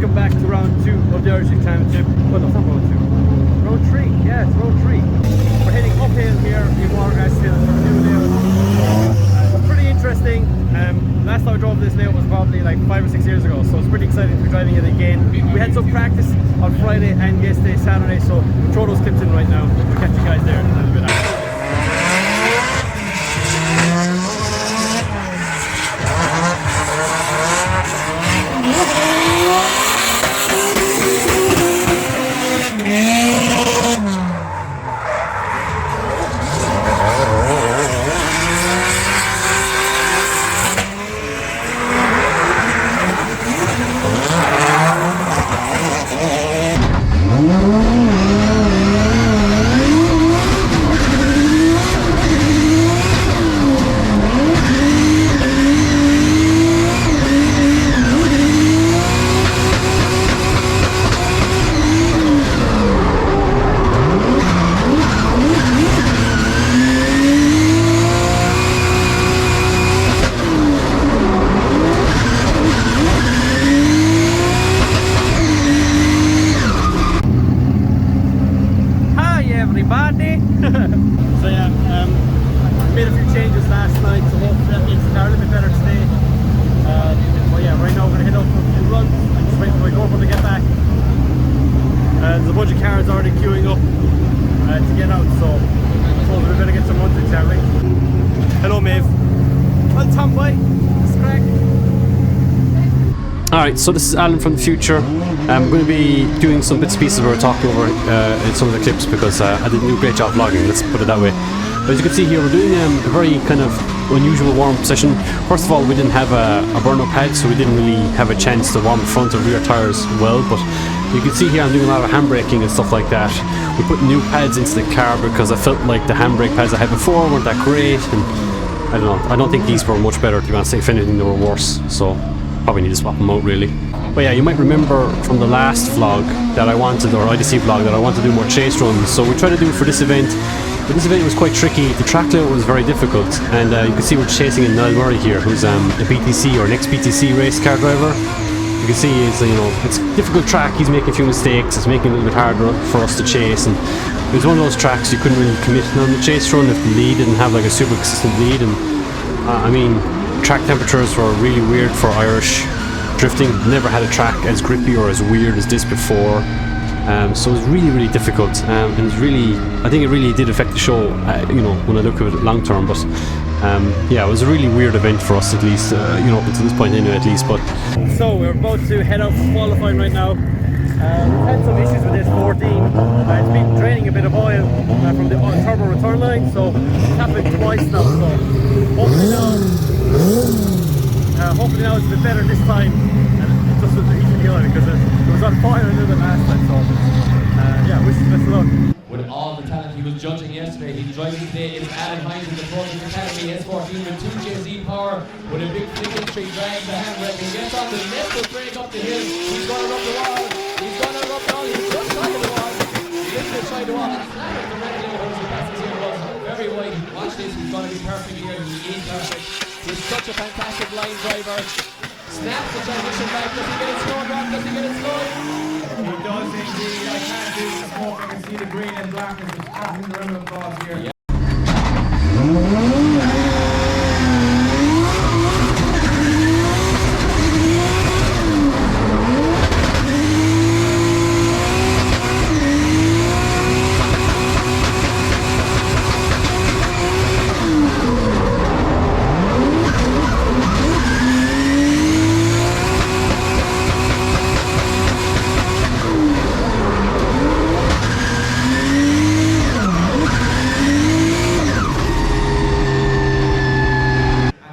welcome back to round 2 of the RD3 Championship. Well, no, it's not round 2. Round 3, yeah, it's round 3. We're heading uphill here in Watergrass Hill for a new layout. Pretty interesting. Last time I drove this layout was probably like 5 or 6 years ago, so it's pretty exciting to be driving it again. We had some practice on Friday and yesterday, Saturday, so we'll throw those clips in right now. We'll catch you guys there in a little bit after. So yeah, made a few changes last night, so hopefully that makes the car a little bit better today. But yeah, right now we're going to head out for a few runs. I'm just waiting for my girlfriend to get back. There's a bunch of cars already queuing up to get out, so I suppose we better get some runs in, shall we? Hello Maeve. Well, Tom boy, it's crack. Alright, so this is Alan from the future. I'm going to be doing some bits and pieces where we're talking over in some of the clips because I didn't do a great job vlogging, let's put it that way. But as you can see here, we're doing a very kind of unusual warm-up session. First of all, we didn't have a burn-up pad, so we didn't really have a chance to warm front or rear tyres well, but you can see here I'm doing a lot of handbraking and stuff like that. We put new pads into the car because I felt like the handbrake pads I had before weren't that great, and I don't know, I don't think these were much better, to be honest. If anything, they were worse, so probably need to swap them out really. But yeah, you might remember from the last vlog that I wanted, or IDC vlog, that I wanted to do more chase runs, so we tried to do it for this event. But this event was quite tricky. The track layout was very difficult, and you can see we're chasing in Niall Murray here, who's a BTC or an ex-BTC race car driver. You can see it's, you know, it's a difficult track. He's making a few mistakes. It's making it a little bit harder for us to chase, and it was one of those tracks you couldn't really commit on the chase run if the lead didn't have like a super consistent lead. And I mean, track temperatures were really weird for Irish drifting. Never had a track as grippy or as weird as this before. So it was really difficult, and it's really, I think it really did affect the show, you know, when I look at it long term. But yeah, it was a really weird event for us, at least, you know, up until this point anyway, at least. But so we're about to head out for qualifying right now. We've had some issues with this 14. It's been draining a bit of oil from the turbo return line, so it's happened twice now. So hopefully now it's a bit better this time, and it doesn't heat the oil because it was on fire a little bit last time. So yeah, wish us best of luck. With all the talent he was judging yesterday, he's driving today is Alan HynesZ in the Project Academy S14 with 2JZ power with a big flick entry, drags the handbrake and gets on the left foot brake up the hill. He's going to rub the wall. He's going to rub the wall. He's just side of the wall. He lifts it side of the wall and slams the red lane as he passes here. Very wide. Watch this. He's going to be perfect here. He is perfect. He's such a fantastic line driver. Snaps the transition back. Does he get it slow drop? Does he get it slow? He does indeed. I can't do the smoke. I can see the green and black is just passing the rim of applause here. Yeah.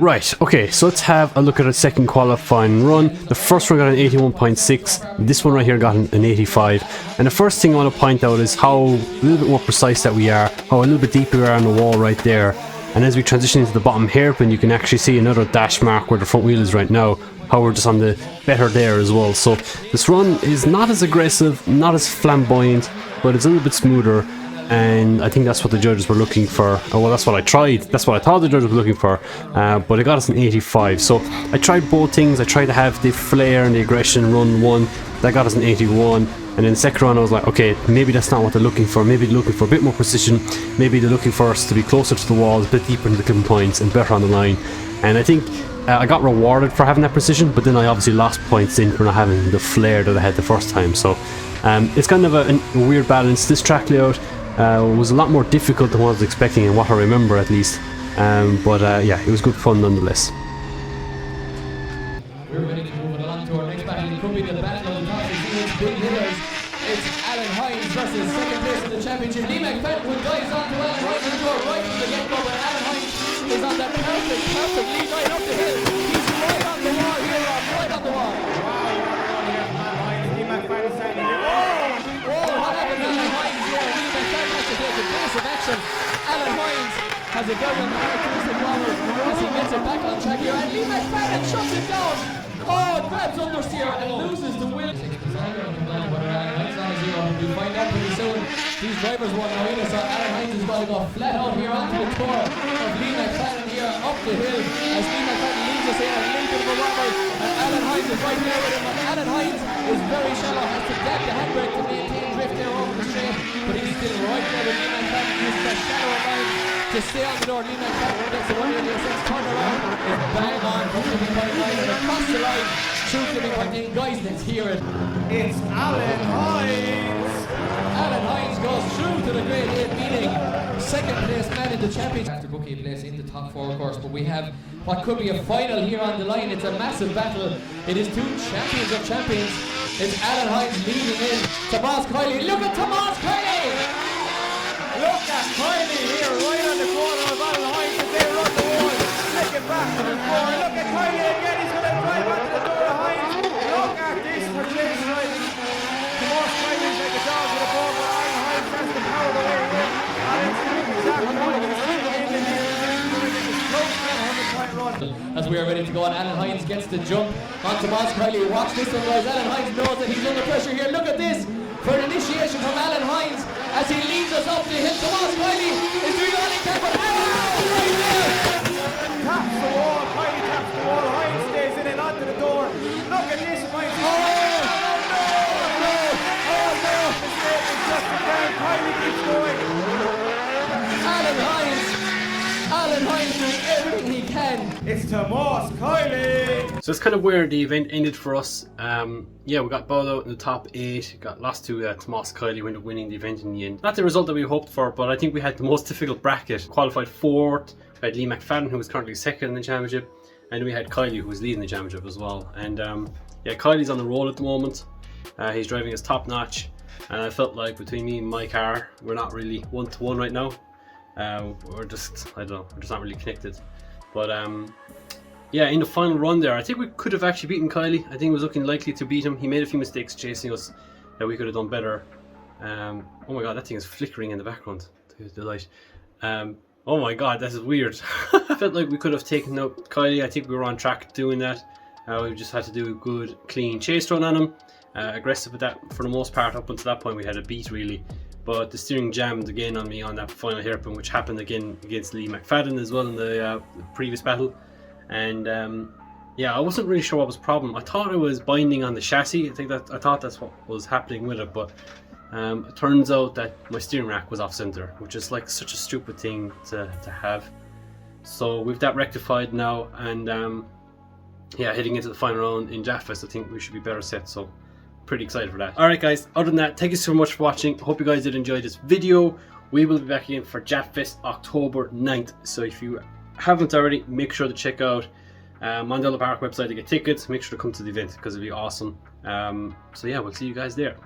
right, okay, so let's have a look at a second qualifying run. The first one got an 81.6, this one right here got an 85. And the first thing I want to point out is how a little bit more precise that we are, how a little bit deeper we are on the wall right there. And as we transition into the bottom hairpin, you can actually see another dash mark where the front wheel is right now, how we're just on the better there as well. So this run is not as aggressive, not as flamboyant, but it's a little bit smoother. and I think that's what the judges were looking for. Oh, well, that's what I tried. That's what I thought the judges were looking for, but it got us an 85. So I tried both things. I tried to have the flair and the aggression run one. That got us an 81. And then the second round I was like, okay, maybe that's not what they're looking for. Maybe they're looking for a bit more precision. Maybe they're looking for us to be closer to the walls, a bit deeper into the clipping points and better on the line. And I think I got rewarded for having that precision, but then I obviously lost points in for not having the flair that I had the first time. So it's kind of a weird balance. This track layout was a lot more difficult than what I was expecting and what I remember at least. But yeah, it was good fun nonetheless. We're ready to move it along to our next battle. It could be the battle of the top. It's big hitters. It's Alan Hines versus second place in the championship. Lee McFadden will dive on to Alan Hines and go right from the get-go, but Alan Hines is on that perfect lead right up the hill. He's right on the wall here, Rob, right on the wall. Lee McFadden standing here. Oh, what happened to Alan Hines here? Lee McFadden has to take a course of action. Alan Hines has a very uncharacteristic wobble as he gets it back on track here, and Lee McFadden shuts it down. Oh, grabs understeer and loses the will. We'll find out pretty soon. These drivers won't know either, so Alan Hines is going to go flat out here onto the tour of Lee McFadden here up the hill as Lee McFadden leads us in a little bit of a wobble, and Alan Hines is right there with him. And Alan Hines is very shallow, has to get the handbrake to maintain drift there over the straight, but he's still right there with Lee McFadden using that shallower line to stay on the door. Lee McFadden gets the 186 turn around, is bang on from the point line and across the line through clipping point. Guys, let's hear it. It's Alan Hines. Alan Hines goes through to the grade 8 meeting. Second place man in the championship. After booking a place in the top 4 of course, but we have what could be a final here on the line. It's a massive battle. It is 2 champions of champions. It's Alan Hines leading in. Tomas Kiley. Look at Tomas Kiley! Look at Kiley here, right on the corner of Alan Hines as they run the wall. Flick it back to the floor. Look at Kiley again. He's going to drive back to the door of Hines. Look at this for chase riding. Tomas Kiley's like a dog with a ball, but Alan Hines has the power the way here. And it's exactly what he's doing in here. It's close to a 100-point run. As we are ready to go on, Alan Hines gets the jump on Tomas Kiley. Watch this one, guys. Alan Hines knows that he's under pressure here. Look at this for an initiation from Alan Hines as he leads us up the hill. Tomas Kiley is doing all he can, but right there! Taps the wall, Kiley taps the wall. Hines stays in and onto the door. Look at this, Hines. Oh no! It's just a down. Kiley keeps going. Alan Hines doing everything he can. It's Tomas Kiley. So it's kind of where the event ended for us. Yeah, we got bowed out in the top 8, got lost to Tomas Kiley, who ended up winning the event in the end. Not the result that we hoped for, but I think we had the most difficult bracket. Qualified 4th, we had Lee McFadden, who was currently 2nd in the championship, and we had Kiley, who was leading the championship as well. And yeah, Kiley's on the roll at the moment. He's driving his top notch, and I felt like between me and my car, we're not really 1-to-1 right now. We're just, I don't know, we're just not really connected. But yeah, in the final run there, I think we could have actually beaten Kiley. I think it was looking likely to beat him. He made a few mistakes chasing us that we could have done better. Oh my god, that thing is flickering in the background, the light. Oh my god, this is weird. I felt like we could have taken out Kiley. I think we were on track doing that. We just had to do a good, clean chase run on him. Aggressive with that for the most part. Up until that point, we had a beat really. But the steering jammed again on me on that final hairpin, which happened again against Lee McFadden as well in the previous battle. And yeah, I wasn't really sure what was the problem. I thought it was binding on the chassis. I thought that's what was happening with it, but it turns out that my steering rack was off center, which is like such a stupid thing to have. So with that rectified now, and yeah, heading into the final round in Jaffest, I think we should be better set. So pretty excited for that. Alright guys, other than that, thank you so much for watching. Hope you guys did enjoy this video. We will be back again for Jaffest October 9th. So if you haven't already, make sure to check out Mandela Park website to get tickets. Make sure to come to the event because it'll be awesome. So yeah, we'll see you guys there.